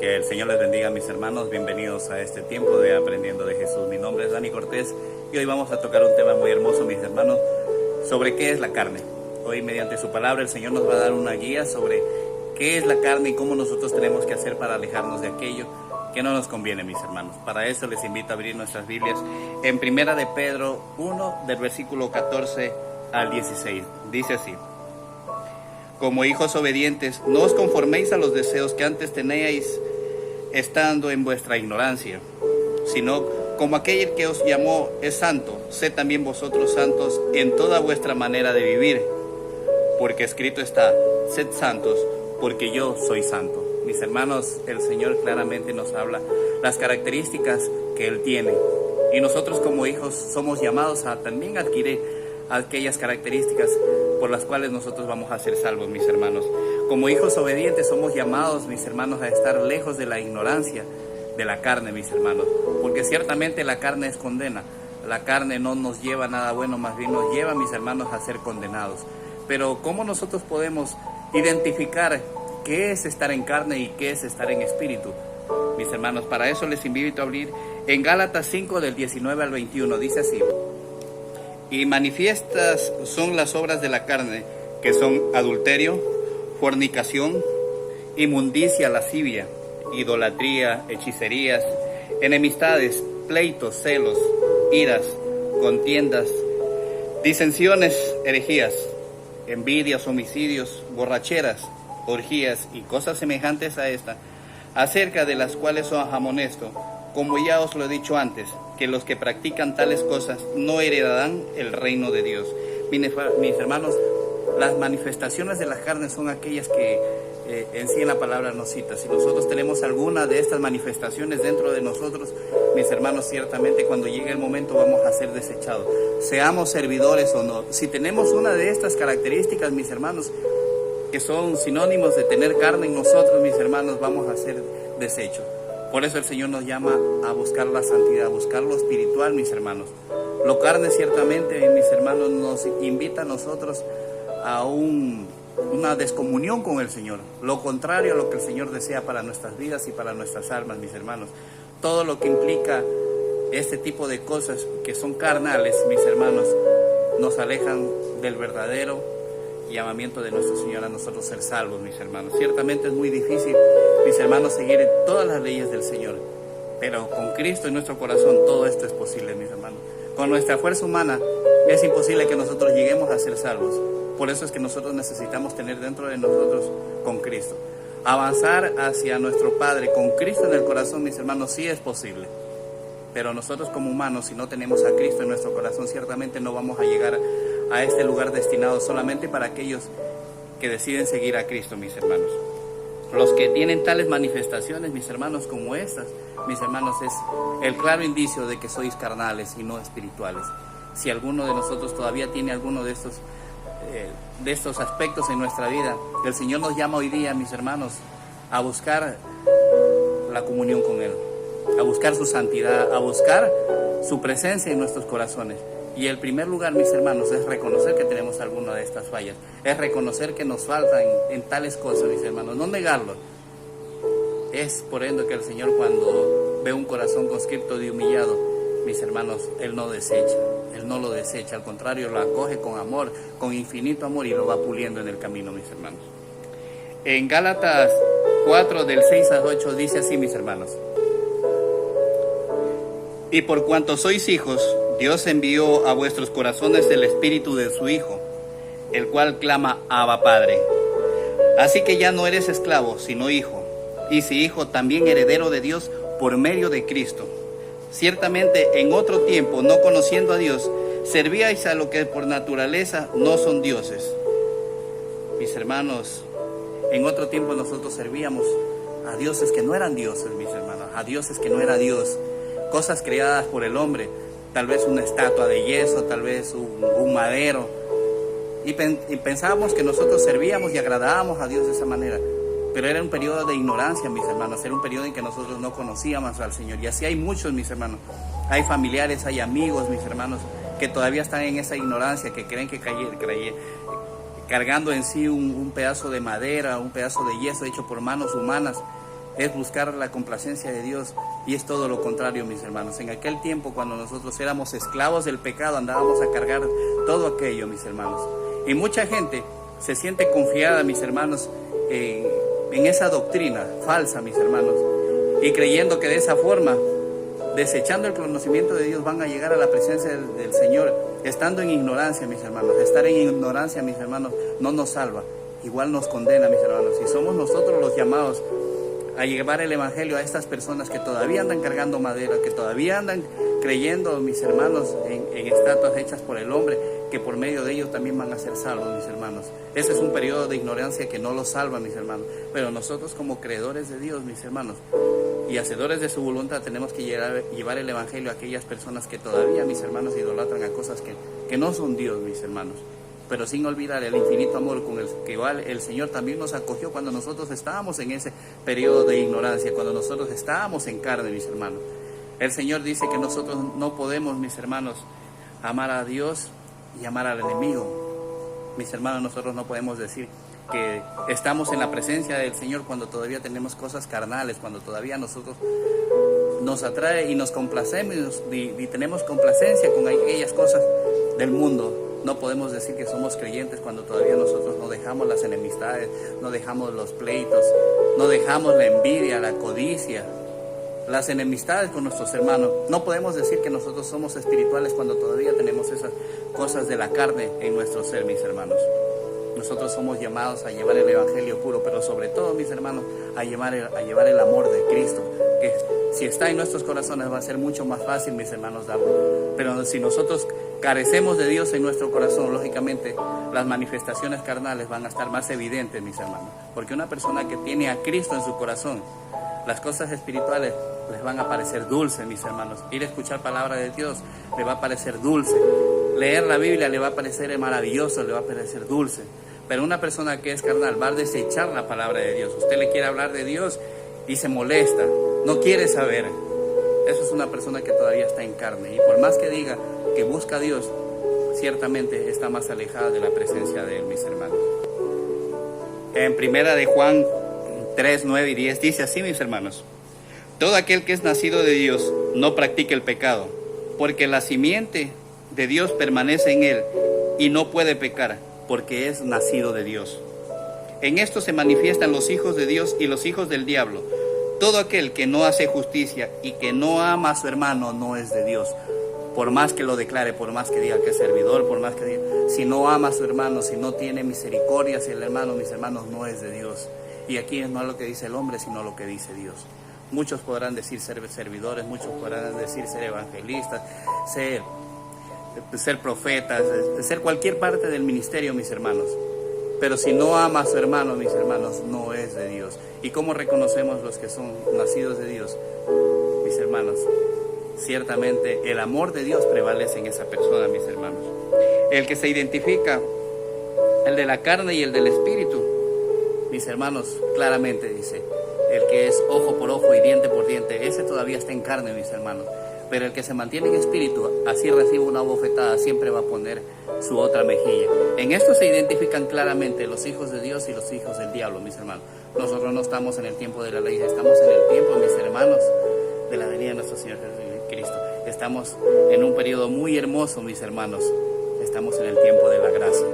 Que el Señor les bendiga, mis hermanos. Bienvenidos a este tiempo de Aprendiendo de Jesús. Mi nombre es Dani Cortés y hoy vamos a tocar un tema muy hermoso, mis hermanos, sobre qué es la carne. Hoy, mediante su palabra, el Señor nos va a dar una guía sobre qué es la carne y cómo nosotros tenemos que hacer para alejarnos de aquello que no nos conviene, mis hermanos. Para eso les invito a abrir nuestras Biblias en Primera de Pedro 1, del versículo 14 al 16. Dice así: como hijos obedientes, no os conforméis a los deseos que antes teníais estando en vuestra ignorancia, sino como aquel que os llamó es santo, sed también vosotros santos en toda vuestra manera de vivir, porque escrito está: sed santos, porque yo soy santo. Mis hermanos, el Señor claramente nos habla las características que Él tiene, y nosotros como hijos somos llamados a también adquirir aquellas características por las cuales nosotros vamos a ser salvos, mis hermanos. Como hijos obedientes somos llamados, mis hermanos, a estar lejos de la ignorancia de la carne, mis hermanos, porque ciertamente la carne es condena. La carne no nos lleva a nada bueno, más bien nos lleva, mis hermanos, a ser condenados. Pero ¿cómo nosotros podemos identificar qué es estar en carne y qué es estar en espíritu? Mis hermanos, para eso les invito a abrir en Gálatas 5 del 19 al 21. Dice así: y manifiestas son las obras de la carne, que son adulterio, fornicación, inmundicia, lascivia, idolatría, hechicerías, enemistades, pleitos, celos, iras, contiendas, disensiones, herejías, envidias, homicidios, borracheras, orgías y cosas semejantes a esta, acerca de las cuales os amonesto, como ya os lo he dicho antes, que los que practican tales cosas no heredarán el reino de Dios. Mis hermanos, las manifestaciones de la carne son aquellas que en sí en la palabra nos cita. Si nosotros tenemos alguna de estas manifestaciones dentro de nosotros, mis hermanos, ciertamente cuando llegue el momento vamos a ser desechados, seamos servidores o no. Si tenemos una de estas características, mis hermanos, que son sinónimos de tener carne en nosotros, mis hermanos, vamos a ser desechos. Por eso el Señor nos llama a buscar la santidad, a buscar lo espiritual, mis hermanos. Lo carne ciertamente, mis hermanos, nos invita a nosotros a una descomunión con el Señor. Lo contrario a lo que el Señor desea para nuestras vidas y para nuestras almas, mis hermanos. Todo lo que implica este tipo de cosas que son carnales, mis hermanos, nos alejan del verdadero llamamiento de nuestro Señor a nosotros ser salvos, mis hermanos. Ciertamente es muy difícil, mis hermanos, seguir todas las leyes del Señor, pero con Cristo en nuestro corazón todo esto es posible, mis hermanos. Con nuestra fuerza humana es imposible que nosotros lleguemos a ser salvos. Por eso es que nosotros necesitamos tener dentro de nosotros con Cristo. Avanzar hacia nuestro Padre con Cristo en el corazón, mis hermanos, sí es posible. Pero nosotros como humanos, si no tenemos a Cristo en nuestro corazón, ciertamente no vamos a llegar a este lugar destinado solamente para aquellos que deciden seguir a Cristo, mis hermanos. Los que tienen tales manifestaciones, mis hermanos, como estas, mis hermanos, es el claro indicio de que sois carnales y no espirituales. Si alguno de nosotros todavía tiene alguno de estos aspectos en nuestra vida, el Señor nos llama hoy día, mis hermanos, a buscar la comunión con Él, a buscar su santidad, a buscar su presencia en nuestros corazones. Y el primer lugar, mis hermanos, es reconocer que tenemos alguna de estas fallas, es reconocer que nos falta en tales cosas, mis hermanos, no negarlo. Es por ende que el Señor, cuando ve un corazón conscripto y humillado, mis hermanos, Él no desecha, Él no lo desecha, al contrario, lo acoge con amor, con infinito amor, y lo va puliendo en el camino, mis hermanos. En Gálatas 4, del 6 al 8, dice así, mis hermanos: y por cuanto sois hijos, Dios envió a vuestros corazones el espíritu de su Hijo, el cual clama: Abba, Padre. Así que ya no eres esclavo, sino hijo, y si hijo, también heredero de Dios por medio de Cristo. Ciertamente en otro tiempo, no conociendo a Dios, servíais a lo que por naturaleza no son dioses. Mis hermanos, en otro tiempo nosotros servíamos a dioses que no eran dioses, mis hermanos, a dioses que no era Dios, cosas creadas por el hombre, tal vez una estatua de yeso, tal vez un madero, y pensábamos que nosotros servíamos y agradábamos a Dios de esa manera. Pero era un periodo de ignorancia, mis hermanos, era un periodo en que nosotros no conocíamos al Señor. Y así hay muchos, mis hermanos. Hay familiares, hay amigos, mis hermanos, que todavía están en esa ignorancia, que creen que cargando en sí un pedazo de madera, un pedazo de yeso hecho por manos humanas, es buscar la complacencia de Dios, y es todo lo contrario, mis hermanos. En aquel tiempo, cuando nosotros éramos esclavos del pecado, andábamos a cargar todo aquello, mis hermanos. Y mucha gente se siente confiada, mis hermanos, en esa doctrina falsa, mis hermanos, y creyendo que de esa forma, desechando el conocimiento de Dios, van a llegar a la presencia del Señor, estando en ignorancia, mis hermanos. Estar en ignorancia, mis hermanos, no nos salva, igual nos condena, mis hermanos. Y somos nosotros los llamados a llevar el evangelio a estas personas que todavía andan cargando madera, que todavía andan creyendo, mis hermanos, en estatuas hechas por el hombre, que por medio de ellos también van a ser salvos, mis hermanos. Ese es un periodo de ignorancia que no los salva, mis hermanos. Pero nosotros, como creedores de Dios, mis hermanos, y hacedores de su voluntad, tenemos que llevar el evangelio a aquellas personas que todavía, mis hermanos, idolatran a cosas que no son Dios, mis hermanos. Pero sin olvidar el infinito amor con el que igual el Señor también nos acogió cuando nosotros estábamos en ese periodo de ignorancia, cuando nosotros estábamos en carne, mis hermanos. El Señor dice que nosotros no podemos, mis hermanos, amar a Dios y amar al enemigo. Mis hermanos, nosotros no podemos decir que estamos en la presencia del Señor cuando todavía tenemos cosas carnales, cuando todavía nosotros nos atrae y nos complacemos y tenemos complacencia con aquellas cosas del mundo. No podemos decir que somos creyentes cuando todavía nosotros no dejamos las enemistades, no dejamos los pleitos, no dejamos la envidia, la codicia, las enemistades con nuestros hermanos. No podemos decir que nosotros somos espirituales cuando todavía tenemos esas cosas de la carne en nuestro ser, mis hermanos. Nosotros somos llamados a llevar el evangelio puro, pero sobre todo, mis hermanos, a llevar el amor de Cristo, que si está en nuestros corazones va a ser mucho más fácil, mis hermanos, darlo. Pero si nosotros carecemos de Dios en nuestro corazón, lógicamente las manifestaciones carnales van a estar más evidentes, mis hermanos. Porque una persona que tiene a Cristo en su corazón, las cosas espirituales les van a parecer dulces, mis hermanos. Ir a escuchar palabra de Dios le va a parecer dulce. Leer la Biblia le va a parecer maravilloso, le va a parecer dulce. Pero una persona que es carnal va a desechar la palabra de Dios. Usted le quiere hablar de Dios y se molesta, no quiere saber. Eso es una persona que todavía está en carne. Y por más que diga que busca a Dios, ciertamente está más alejada de la presencia de Él, mis hermanos. En primera de Juan 3, 9 y 10 dice así, mis hermanos: todo aquel que es nacido de Dios no practica el pecado, porque la simiente de Dios permanece en él y no puede pecar, porque es nacido de Dios. En esto se manifiestan los hijos de Dios y los hijos del diablo. Todo aquel que no hace justicia y que no ama a su hermano no es de Dios. Por más que lo declare, por más que diga que es servidor, por más que diga, si no ama a su hermano, si no tiene misericordia hacia el hermano, mis hermanos, no es de Dios. Y aquí no es lo que dice el hombre, sino lo que dice Dios. Muchos podrán decir ser servidores, muchos podrán decir ser evangelistas, ser profetas, ser cualquier parte del ministerio, mis hermanos. Pero si no ama a su hermano, mis hermanos, no es de Dios. ¿Y cómo reconocemos los que son nacidos de Dios? Mis hermanos, ciertamente el amor de Dios prevalece en esa persona, mis hermanos. El que se identifica, el de la carne y el del espíritu, mis hermanos, claramente dice, el que es ojo por ojo y diente por diente, ese todavía está en carne, mis hermanos. Pero el que se mantiene en espíritu, así recibe una bofetada, siempre va a poner su otra mejilla. En esto se identifican claramente los hijos de Dios y los hijos del diablo, mis hermanos. Nosotros no estamos en el tiempo de la ley, estamos en el tiempo, mis hermanos, de la venida de nuestro Señor Jesucristo. Estamos en un periodo muy hermoso, mis hermanos. Estamos en el tiempo de la gracia.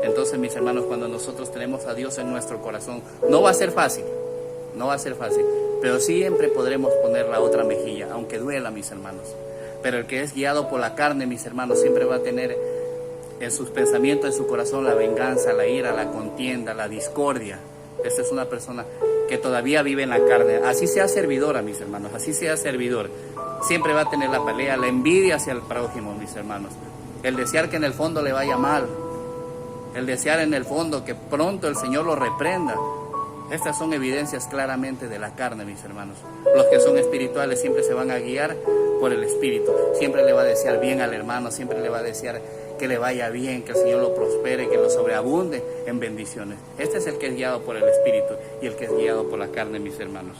Entonces, mis hermanos, cuando nosotros tenemos a Dios en nuestro corazón, no va a ser fácil, pero siempre podremos poner la otra mejilla, aunque duela, mis hermanos. Pero el que es guiado por la carne, mis hermanos, siempre va a tener en sus pensamientos, en su corazón, la venganza, la ira, la contienda, la discordia. Esta es una persona que todavía vive en la carne. Así sea servidora, mis hermanos, así sea servidor. Siempre va a tener la pelea, la envidia hacia el prójimo, mis hermanos. El desear que en el fondo le vaya mal. El desear en el fondo que pronto el Señor lo reprenda. Estas son evidencias claramente de la carne, mis hermanos. Los que son espirituales siempre se van a guiar por el Espíritu. Siempre le va a desear bien al hermano, siempre le va a desear que le vaya bien, que el Señor lo prospere, que lo sobreabunde en bendiciones. Este es el que es guiado por el Espíritu y el que es guiado por la carne, mis hermanos.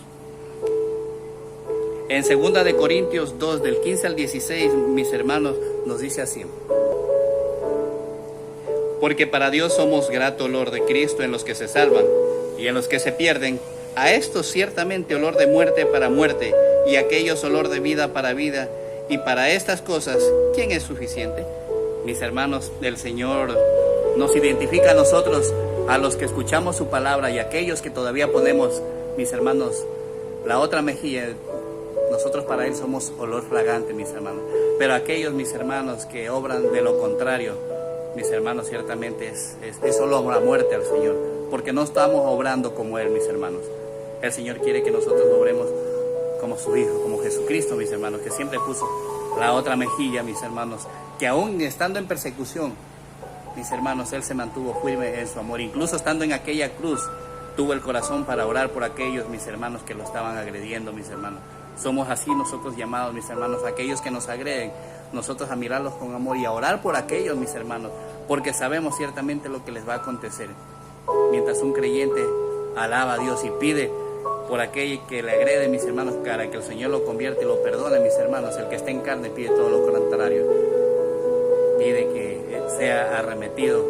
En 2 de Corintios 2, del 15 al 16, mis hermanos, nos dice así: porque para Dios somos grato olor de Cristo en los que se salvan y en los que se pierden A estos ciertamente olor de muerte para muerte, y a aquellos olor de vida para vida, y para estas cosas, ¿quién es suficiente? Mis hermanos, el Señor nos identifica a nosotros, a los que escuchamos su palabra, y a aquellos que todavía ponemos, mis hermanos, la otra mejilla. Nosotros para Él somos olor fragante, mis hermanos. Pero aquellos, mis hermanos, que obran de lo contrario, mis hermanos, ciertamente es olor a muerte al Señor, porque no estamos obrando como Él, mis hermanos. El Señor quiere que nosotros obremos como su Hijo, como Jesucristo, mis hermanos, que siempre puso la otra mejilla, mis hermanos, que aún estando en persecución, mis hermanos, Él se mantuvo firme en su amor. Incluso estando en aquella cruz, tuvo el corazón para orar por aquellos, mis hermanos, que lo estaban agrediendo, mis hermanos. Somos así nosotros llamados, mis hermanos, aquellos que nos agreden, nosotros a mirarlos con amor y a orar por aquellos, mis hermanos, porque sabemos ciertamente lo que les va a acontecer. Mientras un creyente alaba a Dios y pide por aquel que le agrede, mis hermanos, para que el Señor lo convierta y lo perdone, mis hermanos, el que está en carne pide todo lo contrario. Pide que sea arremetido,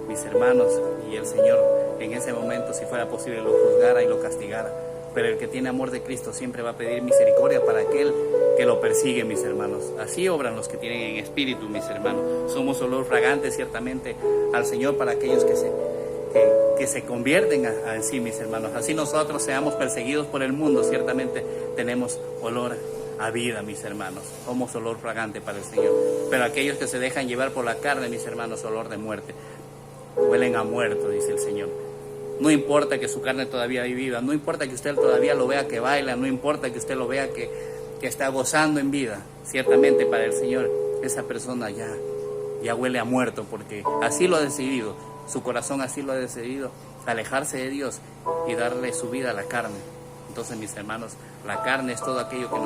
mis hermanos, y el Señor en ese momento, si fuera posible, lo juzgara y lo castigara. Pero el que tiene amor de Cristo siempre va a pedir misericordia para aquel que lo persigue, mis hermanos. Así obran los que tienen en espíritu, mis hermanos. Somos olor fragante ciertamente al Señor para aquellos que se convierten en sí, mis hermanos. Así nosotros seamos perseguidos por el mundo, ciertamente tenemos olor a vida, mis hermanos. Somos olor fragante para el Señor. Pero aquellos que se dejan llevar por la carne, mis hermanos, olor de muerte. Huelen a muerto, dice el Señor. No importa que su carne todavía viva, no importa que usted todavía lo vea que baila, no importa que usted lo vea que está gozando en vida. Ciertamente para el Señor esa persona ya huele a muerto, porque así lo ha decidido, su corazón así lo ha decidido, alejarse de Dios y darle su vida a la carne. Entonces, mis hermanos, la carne es todo aquello que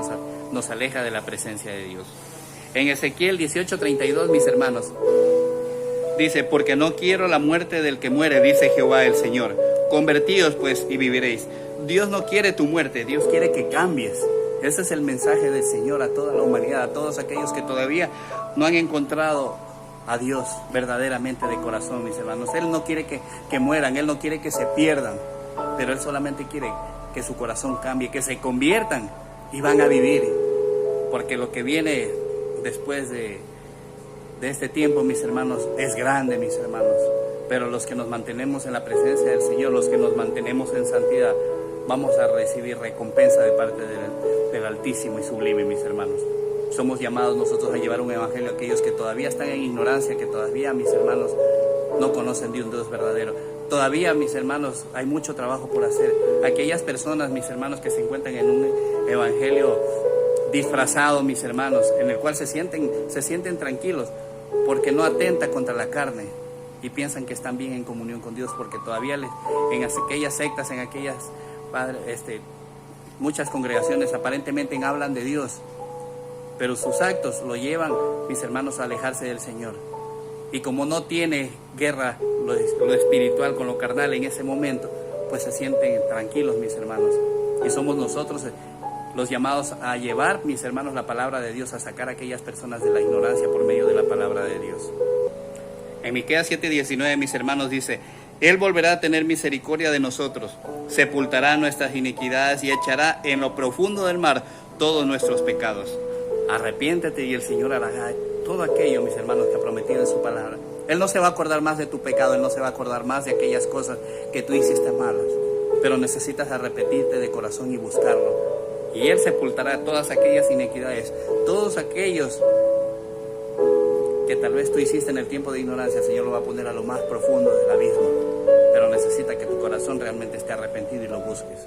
nos aleja de la presencia de Dios. En Ezequiel 18:32, mis hermanos, dice: porque no quiero la muerte del que muere, dice Jehová el Señor. Convertíos pues y viviréis. Dios no quiere tu muerte, Dios quiere que cambies. Ese es el mensaje del Señor a toda la humanidad, a todos aquellos que todavía no han encontrado a Dios verdaderamente de corazón, mis hermanos. Él no quiere que mueran, Él no quiere que se pierdan, pero Él solamente quiere que su corazón cambie, que se conviertan y van a vivir. Porque lo que viene después de este tiempo, mis hermanos, es grande, mis hermanos. Pero los que nos mantenemos en la presencia del Señor, los que nos mantenemos en santidad, vamos a recibir recompensa de parte del Altísimo y Sublime, mis hermanos. Somos llamados nosotros a llevar un evangelio a aquellos que todavía están en ignorancia, que todavía, mis hermanos, no conocen de un Dios verdadero. Todavía, mis hermanos, hay mucho trabajo por hacer. Aquellas personas, mis hermanos, que se encuentran en un evangelio disfrazado, mis hermanos, en el cual se sienten tranquilos, porque no atenta contra la carne y piensan que están bien en comunión con Dios, porque todavía en aquellas sectas, en aquellas muchas congregaciones aparentemente hablan de Dios, pero sus actos lo llevan, mis hermanos, a alejarse del Señor. Y como no tiene guerra lo espiritual con lo carnal en ese momento, pues se sienten tranquilos, mis hermanos. Y somos nosotros los llamados a llevar, mis hermanos, la palabra de Dios, a sacar a aquellas personas de la ignorancia por medio de la palabra de Dios. En Miqueas 7:19, mis hermanos, dice: Él volverá a tener misericordia de nosotros, sepultará nuestras iniquidades y echará en lo profundo del mar todos nuestros pecados. Arrepiéntete y el Señor hará todo aquello, mis hermanos, que ha prometido en su palabra. Él no se va a acordar más de tu pecado, Él no se va a acordar más de aquellas cosas que tú hiciste malas, pero necesitas arrepentirte de corazón y buscarlo. Y Él sepultará todas aquellas iniquidades, todos aquellos que tal vez tú hiciste en el tiempo de ignorancia. El Señor lo va a poner a lo más profundo del abismo, pero necesita que tu corazón realmente esté arrepentido y lo busques.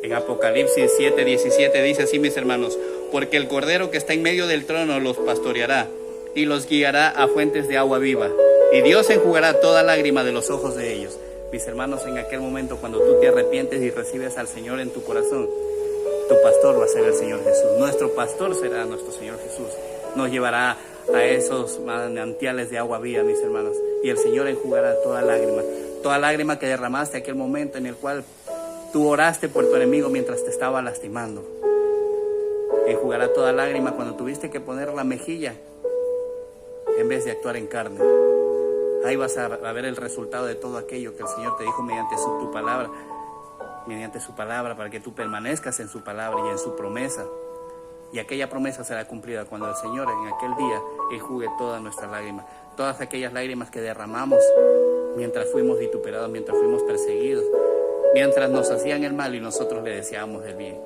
En Apocalipsis 7:17 dice así, mis hermanos: porque el Cordero que está en medio del trono los pastoreará y los guiará a fuentes de agua viva, y Dios enjugará toda lágrima de los ojos de ellos. Mis hermanos, en aquel momento, cuando tú te arrepientes y recibes al Señor en tu corazón, tu pastor va a ser el Señor Jesús. Nuestro pastor será nuestro Señor Jesús. Nos llevará a esos manantiales de agua viva, mis hermanos, y el Señor enjugará toda lágrima que derramaste aquel momento en el cual tú oraste por tu enemigo mientras te estaba lastimando. Enjugará toda lágrima cuando tuviste que poner la mejilla en vez de actuar en carne. Ahí vas a ver el resultado de todo aquello que el Señor te dijo mediante tu palabra. mediante su palabra, para que tú permanezcas en su palabra y en su promesa. Y aquella promesa será cumplida cuando el Señor en aquel día enjugue todas nuestras lágrimas, todas aquellas lágrimas que derramamos mientras fuimos vituperados, mientras fuimos perseguidos, mientras nos hacían el mal y nosotros le deseábamos el bien.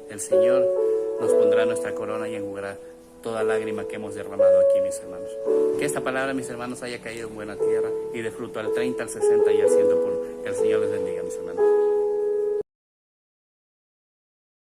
El Señor nos pondrá nuestra corona y enjugará toda lágrima que hemos derramado aquí, mis hermanos. Que esta palabra, mis hermanos, haya caído en buena tierra y de fruto al 30, al 60 y al 100 por. Que el Señor les bendiga, mis hermanos.